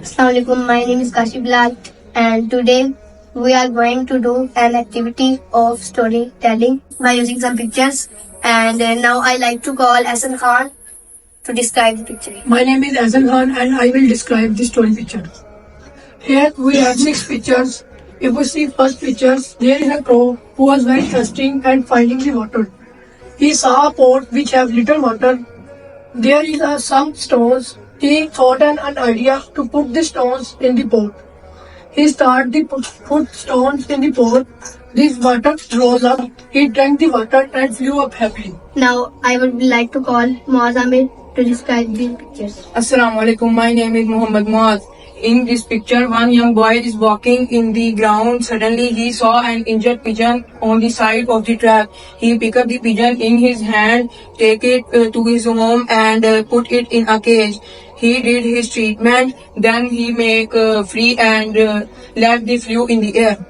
Assalamualaikum, my name is Kashif Lal and today we are going to do an activity of storytelling by using some pictures and now I like to call Hasan Khan to describe the picture. My name is Azan Khan and I will describe the story picture. Here we have 6 pictures. If we see first pictures, there is a crow who was very thirsty and finding the water. He saw a pot which have little water. There is some stones. He thought an idea to put the stones in the pot. He started to put stones in the pot. This water rose up. He drank the water and flew up happily. Now I would like to call Muaz Amir to describe the pictures. Assalamu alaikum. My name is Muhammad Muaz. In this picture, one young boy is walking in the ground. Suddenly, he saw an injured pigeon on the side of the track. He picked up the pigeon in his hand, take it to his home and put it in a cage. He did his treatment. Then he make free and let the flew in the air.